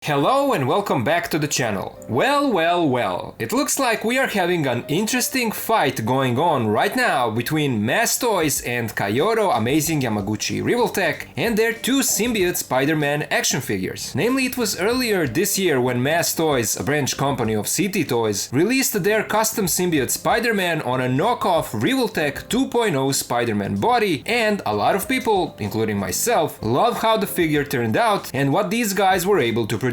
Hello and welcome back to the channel. Well, it looks like we are having an interesting fight going on right now between Mass Toys and Kaiyodo Amazing Yamaguchi Revoltech and their two Symbiote Spider-Man action figures. Namely, it was earlier this year when Mass Toys, a branch company of CT Toys, released their custom Symbiote Spider-Man on a knockoff Revoltech 2.0 Spider-Man body, and a lot of people, including myself, love how the figure turned out and what these guys were able to produce.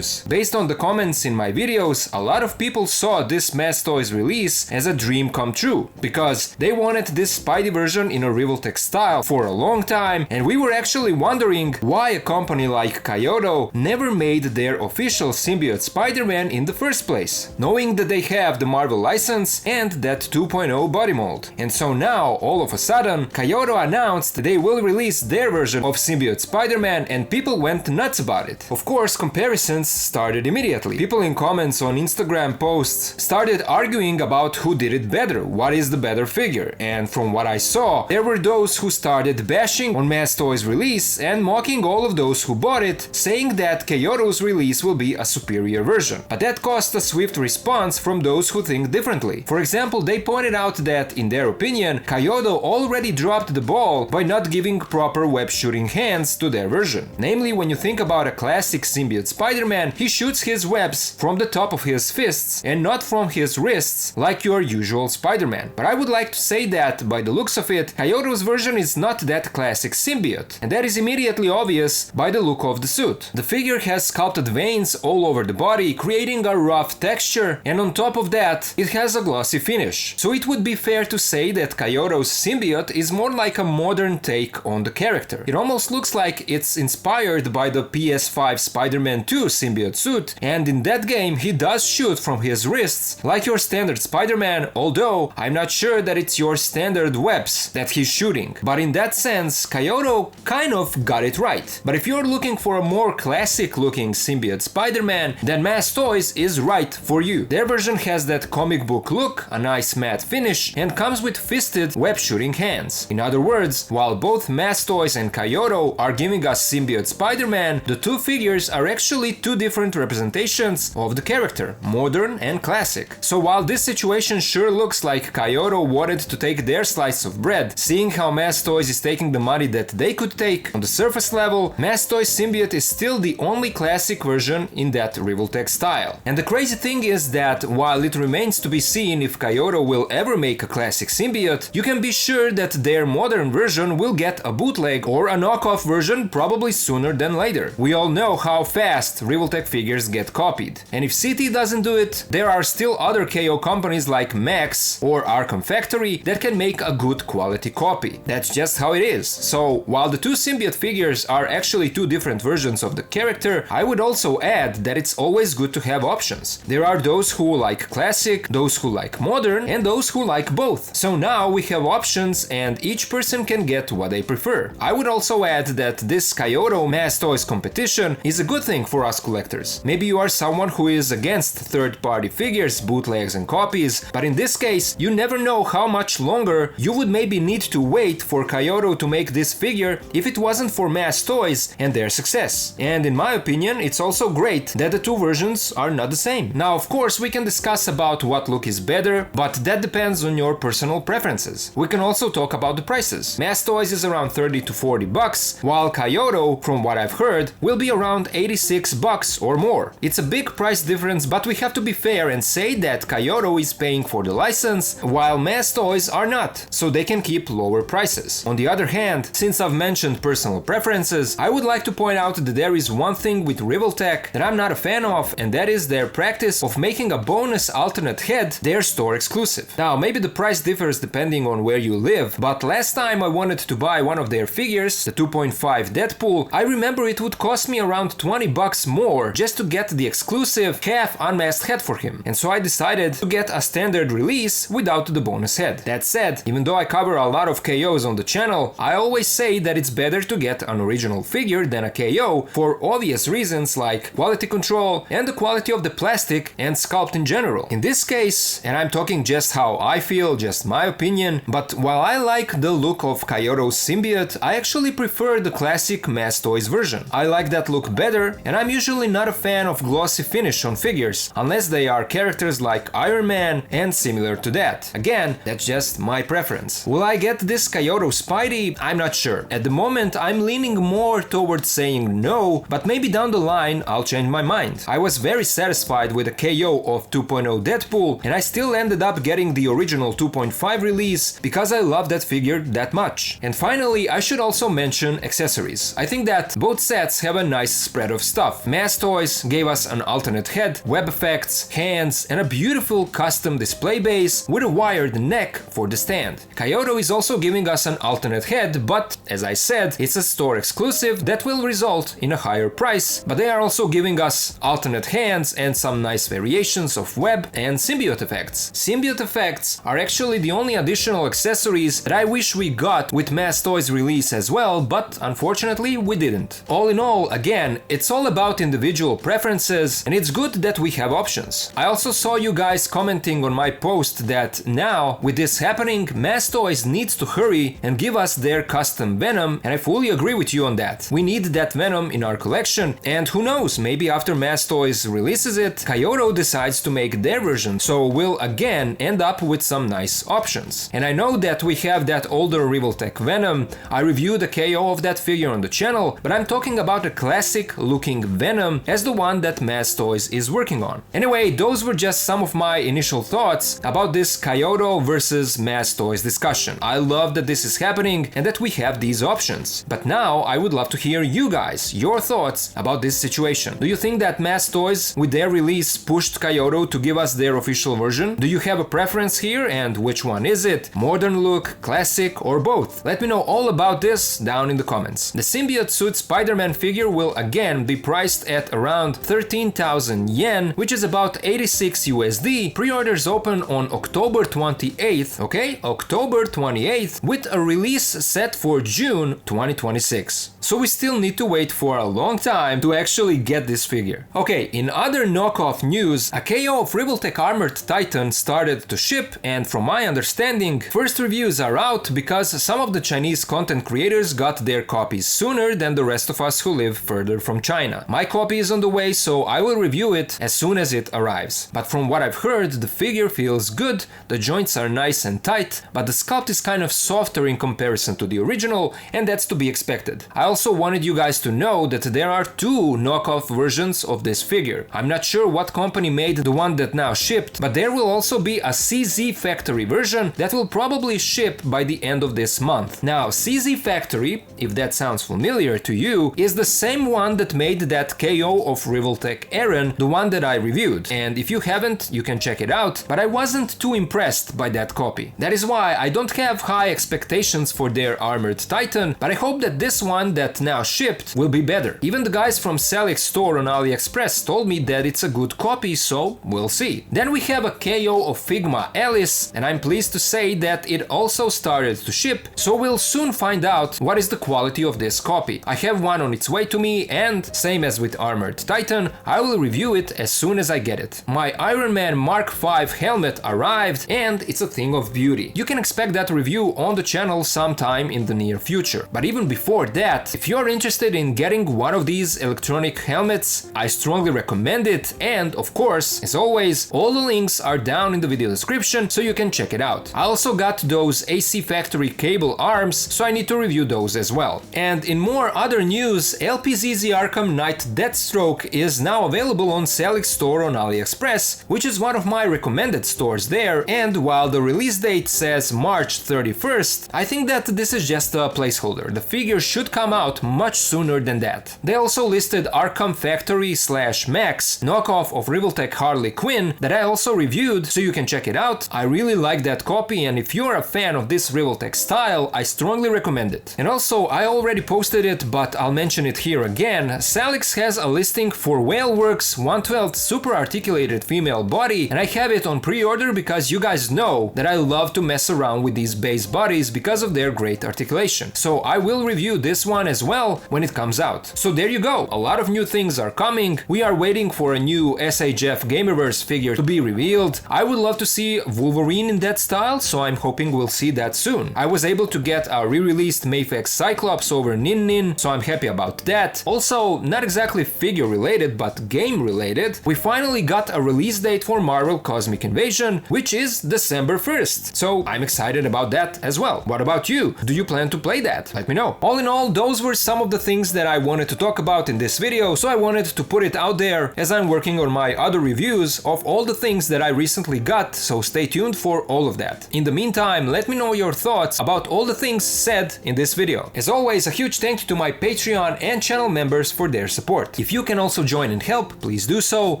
Based on the comments in my videos, a lot of people saw this Mass Toys release as a dream come true, because they wanted this Spidey version in a Revoltech style for a long time, and we were actually wondering why a company like Kaiyodo never made their official Symbiote Spider-Man in the first place, knowing that they have the Marvel license and that 2.0 body mold. And so now, all of a sudden, Kaiyodo announced they will release their version of Symbiote Spider-Man, and people went nuts about it. Of course, comparisons started immediately. People in comments on Instagram posts started arguing about who did it better, what is the better figure, and from what I saw, there were those who started bashing on Mass Toys' release and mocking all of those who bought it, saying that Kaiyodo's release will be a superior version. But that caused a swift response from those who think differently. For example, they pointed out that, in their opinion, Kaiyodo already dropped the ball by not giving proper web shooting hands to their version. Namely, when you think about a classic Symbiote Spider-Man, he shoots his webs from the top of his fists and not from his wrists like your usual Spider-Man. But I would like to say that, by the looks of it, Kaiyodo's version is not that classic symbiote, and that is immediately obvious by the look of the suit. The figure has sculpted veins all over the body, creating a rough texture, and on top of that, it has a glossy finish. So it would be fair to say that Kaiyodo's symbiote is more like a modern take on the character. It almost looks like it's inspired by the PS5 Spider-Man 2 symbiote suit, and in that game he does shoot from his wrists like your standard Spider-Man, although I'm not sure that it's your standard webs that he's shooting. But in that sense, Kaiyodo kind of got it right. But if you're looking for a more classic looking symbiote Spider-Man, then Mass Toys is right for you. Their version has that comic book look, a nice matte finish, and comes with fisted web shooting hands. In other words, while both Mass Toys and Kaiyodo are giving us Symbiote Spider-Man, the two figures are actually two different representations of the character, modern and classic. So while this situation sure looks like Kaiyodo wanted to take their slice of bread, seeing how Mass Toys is taking the money that they could take, on the surface level, Mass Toys Symbiote is still the only classic version in that Revoltech style. And the crazy thing is that, while it remains to be seen if Kaiyodo will ever make a classic symbiote, you can be sure that their modern version will get a bootleg or a knockoff version probably sooner than later. We all know how fast Revoltech figures get copied. And if CT doesn't do it, there are still other KO companies like Max or Arkham Factory that can make a good quality copy. That's just how it is. So while the two symbiote figures are actually two different versions of the character, I would also add that it's always good to have options. There are those who like classic, those who like modern, and those who like both. So now we have options and each person can get what they prefer. I would also add that this Kaiyodo Mass Toys competition is a good thing for us collectors. Maybe you are someone who is against third-party figures, bootlegs and copies, but in this case, you never know how much longer you would maybe need to wait for Kaiyodo to make this figure if it wasn't for Mass Toys and their success. And in my opinion, it's also great that the two versions are not the same. Now, of course, we can discuss about what look is better, but that depends on your personal preferences. We can also talk about the prices. Mass Toys is around 30 to 40 bucks, while Kaiyodo, from what I've heard, will be around 86 bucks or more. It's a big price difference, but we have to be fair and say that Kaiyodo is paying for the license, while Mass Toys are not, so they can keep lower prices. On the other hand, since I've mentioned personal preferences, I would like to point out that there is one thing with Revoltech that I'm not a fan of, and that is their practice of making a bonus alternate head their store exclusive. Now, maybe the price differs depending on where you live, but last time I wanted to buy one of their figures, the 2.5 Deadpool, I remember it would cost me around 20 bucks more just to get the exclusive half unmasked head for him, and so I decided to get a standard release without the bonus head. That said, even though I cover a lot of KOs on the channel, I always say that it's better to get an original figure than a KO for obvious reasons like quality control and the quality of the plastic and sculpt in general. In this case, and I'm talking just how I feel, just my opinion, but while I like the look of Kaiyodo's symbiote, I actually prefer the classic Mass Toys version. I like that look better, and I'm usually not a fan of glossy finish on figures, unless they are characters like Iron Man and similar to that. Again, that's just my preference. Will I get this Kaiyodo Spidey? I'm not sure. At the moment, I'm leaning more towards saying no, but maybe down the line I'll change my mind. I was very satisfied with the KO of 2.0 Deadpool, and I still ended up getting the original 2.5 release because I love that figure that much. And finally, I should also mention accessories. I think that both sets have a nice spread of stuff. Mass Toys gave us an alternate head, web effects, hands, and a beautiful custom display base with a wired neck for the stand. Kaiyodo is also giving us an alternate head, but as I said, it's a store exclusive that will result in a higher price, but they are also giving us alternate hands and some nice variations of web and symbiote effects. Symbiote effects are actually the only additional accessories that I wish we got with Mass Toys release as well, but unfortunately we didn't. All in all, again, it's all about individual preferences, and it's good that we have options. I also saw you guys commenting on my post that now, with this happening, Mass Toys needs to hurry and give us their custom Venom, and I fully agree with you on that. We need that Venom in our collection, and who knows, maybe after Mass Toys releases it, Kaiyodo decides to make their version, so we'll again end up with some nice options. And I know that we have that older Revoltech Venom. I reviewed the KO of that figure on the channel, but I'm talking about a classic looking Venom as the one that Mass Toys is working on. Anyway, those were just some of my initial thoughts about this Kaiyodo versus Mass Toys discussion. I love that this is happening and that we have these options. But now I would love to hear you guys, your thoughts about this situation. Do you think that Mass Toys with their release pushed Kaiyodo to give us their official version? Do you have a preference here, and which one is it? Modern look, classic, or both? Let me know all about this down in the comments. The Symbiote suit Spider-Man figure will again be priced at around 13,000 yen, which is about 86 USD. Pre-orders open on October 28th, okay? October 28th, with a release set for June 2026. So we still need to wait for a long time to actually get this figure. Okay, in other knockoff news, a KO of Revoltech Armored Titan started to ship, and from my understanding, first reviews are out because some of the Chinese content creators got their copies sooner than the rest of us who live further from China. My copy is on the way, so I will review it as soon as it arrives. But from what I've heard, the figure feels good, the joints are nice and tight, but the sculpt is kind of softer in comparison to the original, and that's to be expected. I also wanted you guys to know that there are two knockoff versions of this figure. I'm not sure what company made the one that now shipped, but there will also be a CZ Factory version that will probably ship by the end of this month. Now, CZ Factory, if that sounds familiar to you, is the same one that made that KO of Revoltech Eren, the one that I reviewed. And if you haven't, you can check it out, but I wasn't too impressed by that copy. That is why I don't have high expectations for their Armored Titan, but I hope that this one that now shipped will be better. Even the guys from Symbiote store on AliExpress told me that it's a good copy, so we'll see. Then we have a KO of Figma Alice, and I'm pleased to say that it also started to ship, so we'll soon find out what is the quality of this copy. I have one on its way to me, and same as with Armored Titan, I will review it as soon as I get it. My Iron Man Mark V helmet arrived, and it's a thing of beauty. You can expect that review on the channel sometime in the near future. But even before that, if you're interested in getting one of these electronic helmets, I strongly recommend it, and of course, as always, all the links are down in the video description so you can check it out. I also got those AC Factory cable arms, so I need to review those as well. And in more other news, LPZZ Arkham Knight Deathstroke is now available on Symbiote store on AliExpress, which is one of my recommended stores there, and while the release date says March 31st, I think that this is just a placeholder. The figure should come out much sooner than that. They also listed Arkham Factory / Max, knockoff of Revoltech Harley Quinn, that I also reviewed, so you can check it out. I really like that copy, and if you're a fan of this Revoltech style, I strongly recommend it. And also, I already posted it, but I'll mention it here again. Salix has a listing for Whaleworks 1/12 super articulated female body, and I have it on pre-order because you guys know that I love to mess around with these base bodies because of their great articulation. So I will review this one as well when it comes out. So there you go, a lot of new things are coming. We are waiting for a new SHF Gamerverse figure to be revealed. I would love to see Wolverine in that style, so I'm hoping we'll see that soon. I was able to get a re-released Mayfex Cyclops over Nin, so I'm happy about that. Also, not exactly figure related, but game related, we finally got a release date for Marvel Cosmic Invasion, which is December 1st. So I'm excited about that as well. What about you? Do you plan to play that? Let me know. All in all, those were some of the things that I wanted to talk about in this video, so I wanted to put it out there as I'm working on my other reviews of all the things that I recently got, so stay tuned for all of that. In the meantime, let me know your thoughts about all the things said in this video. As always, a huge thank you to my Patreon and channel members for their support. If you can also join and help, please do so.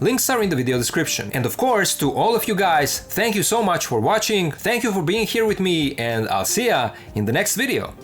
Links are in the video description. And of course, to all of you guys, thank you so much for watching, thank you for being here with me, and I'll see ya in the next video.